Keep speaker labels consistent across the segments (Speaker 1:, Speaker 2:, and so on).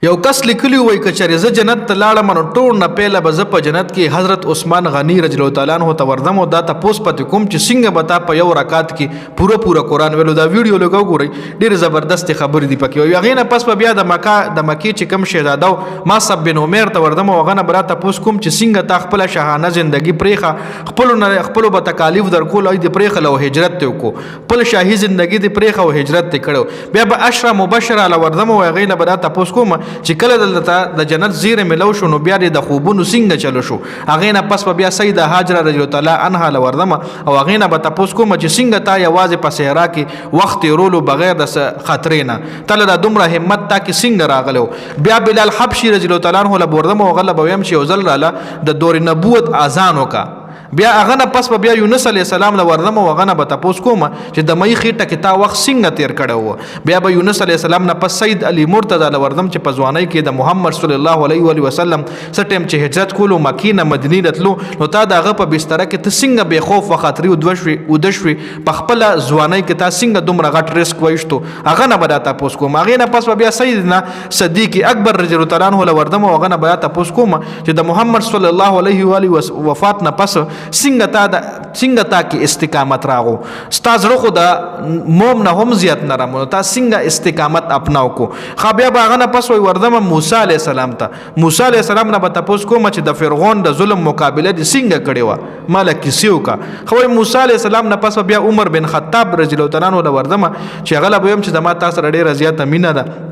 Speaker 1: یو کس لیکلی وای کچری ز جنت ته لاړم نو ټول نه پیله به زه په جنت کې حضرت عثمان غنی رضی الله تعالی عنہ ته وردم او دا تاسو پته کوم چې څنګه بتا په یو رکعت کې پورا قرآن ویلو دا ویډیو لګاو ګورئ ډېر زبردست خبرې دی پکې وي هغې نه پس به بیا د مکې چې کم شهزاده مصعب بن عمیر ته وردم او هغه نه به را تاسو کوم چې څنګه تا خپله شاهانه زندګي پرېښه خپلو به تکالیف در کول او دې پرېښله او هجرت ته وکړو خپل شاهي زندګي دې پرېښه او هجرت ته کړو بیا به اشره مبشره له وردم او هغې نه به را تاسو کوم چې کله دلته د جنت زیره ملو شو نو بیا د خوبونو څنګه چلو شو هغې نه پس به بیا سیده هاجره رضی الله تعالی عنها له وردم او هغې نه به تپوس کوم چې څنګه تا یوازې په صحرا کې وخت تېرولو بغیر د خطرې نه تله دا دومره همت تا کې څنګه راغلی بیا بلال حبشي رضی الله تعالی عنه له به وردم او هغه له به ویم چې یو ځل راله د دور نبوت اذان وکړه بیا هغه نه پس به بیا یونس علیه السلام له وردم او هغه نه به تپوس کوم چې د مۍ خېټه کې تا وخت څنګه تېر کړی و بیا به یونس علیه السلام نه پس سید علی مرتضی له وردم چې په ځوانۍ کې د محمد صلی الله علیه وسلم څه ټیم چې هجرت کولو مکې نه مدینې ته تلو نو تا د هغه په بستره کې ته څنګه بې خوف و خطرې اوده شوې په خپله ځوانۍ کې تا څنګه دومره غټ رسک وایشتو هغه نه به دا تپوس کوم هغې نه پس به بیا سیدنا صدیق اکبر رضی الله تعالی عنه له وردم او هغه نه به تپوس کوم چې د محمد صلی الله علیه وفات نه پس څنګه تا کې استقامت راغو ستا زړه خو د موم نه هم زیات نرم نو تا څنګه استقامت اپناو کو خو بیا به هغه نه پس وایي وردم موسی علیه السلام ته موسی علیه السلام نه به تپوس کوم چې د فرعون د ظلم مقابله دې څنګه کړې وه ما له کیسې وکړه خو وایي موسی علیه السلام نه پس بیا عمر بن خطاب رضی الله تعالی عنه له وردم چې هغه له به ویم چې زما تا سره ډېره زیاته مینه ده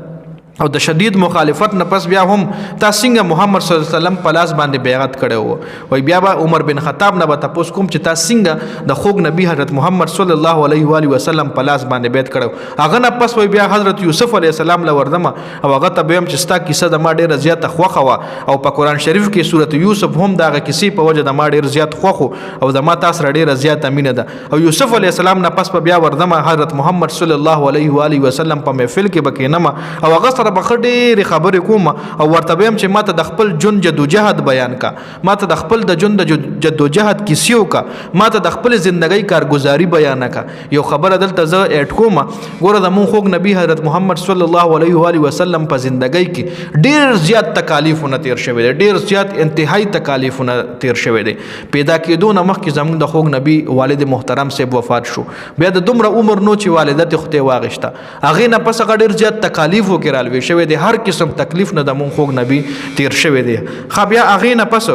Speaker 1: او د شدید مخالفت نه پس بیا هم تا څنګه محمد صلی الله علیه وسلم په لاس باندې بیعت کړی و وایي بیا به عمر بن خطاب نه به تپوس کوم چې تا څنګه د خوږ نبی حضرت محمد صلی الله علیه وسلم په لاس باندې بیعت کړی هغه نه پس وایي بیا حضرت یوسف علیه السلام له وردم او هغه ته به ویم چې ستا کیسه د ما ډېره زیاته خوښه وه او په قرآن شریف کې صورت یوسف هم د هغه کیسې په وجه د ما ډېر زیات خوښ او د ما تا سره ډېره زیاته مینه ده او یوسف علیه السلام نه پس به بیا وردم حضرت محمد صلی الله علیه وسلم په محفل کې به کښېنم او هغه سره به ښه ډېرې خبرې کوم او ورته به یم چې ماته د خپل ژوند جدوجهد بیان کا ماته د خپل د ژوند د جدوجهد کیسې وکړه ماته د خپل زندګۍ کارګزاري بیان کړه یو خبره دلته زه ایډ کوم ګوره زموږ خوږ نبي حضرت محمد صلی الله علیه وسلم په زندګۍ کې ډېر زیات تکالیفونه تیر شوي دي ډېر زیات انتهایی تکالیفونه تیر شوي دي پیدا کېدو نه مخکې زموږ د خوږ نبي والد محترم صاحب وفات شو بیا د دومره عمر نو چې والده تې خدای واغېسته هغې نه پس هغه ډېر زیات تکالیفو کې رالوي شوی دی هر قسم تکلیف نه د مونږ خوږ نبی تیر شوی دی خو بیا هغې نه پس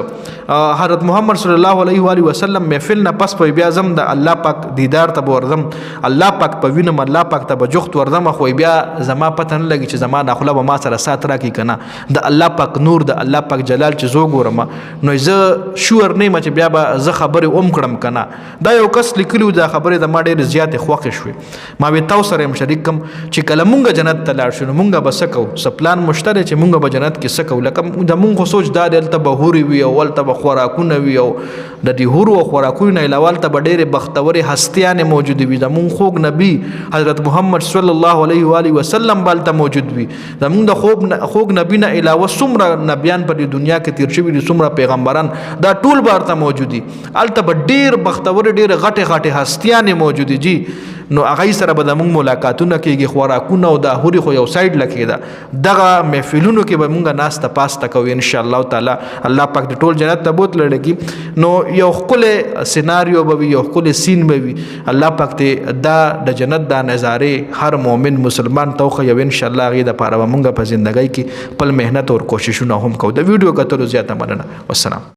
Speaker 1: حضرت محمد صلی الله علیه وسلم محفل نه پس په بیا زم د الله پاک دیدار ته به ورځم الله پاک په وینم الله پاک ته به جغت ورځم خو بیا زما پته نه لګي چې زما دا خوله به ما سره سات راکړي که نه د الله پاک نور د الله پاک جلال چې زه وګورم نو زه شور نه یم چې بیا به زه خبرې کړم که نه دا یو کس لیکلي و دا خبرې د ما ډېرې زیاتې خوښې شوې ما وی تاسو سره یم شریک کړم چې کله مونږ جنت ته لاړ شو نو مونږ به څه کوو پلان مشته دی چې مونږ به جنت کې څه کوو لکه د مونږ خو سوچ دا دی هلته به هورې وي او هلته به خوراکونه وي او د دې هورو او خوراکونو نه علاوه هلته به ډېرې بختورې هستیانې موجودې وي زمونږ خوږ نبي حضرت محمد صلی الله علیه وسلم به هلته موجود وي زمونږ د خوږ نبي نه علاوه څومره نبیان په دې دنیا کې تیر شوي دي څومره پیغمبران دا ټول به هلته موجود دي هلته به ډېر بختورې ډېرې غټې هستیانې موجودې جي نو هغې سره به زمونږ ملاقاتونه کېږي خوراکونه او دا هورې خو یو سایډ له کېده دغه محفلونو کې به مونږ ناسته پاسته کوو انشاءالله تعالی الله پاک د ټول جنت ته بوتله ډکي نو یو ښکلی سیناریو به وي یو ښکلی سین به وي الله پاک ته دا د جنت دا نظارې هر مؤمن مسلمان ته وښیو انشاءالله هغې دپاره به مونږ په زندګۍ کې خپل محنت او کوششونه هم کوو د ویډیو کتلو زیاته مننه والسلام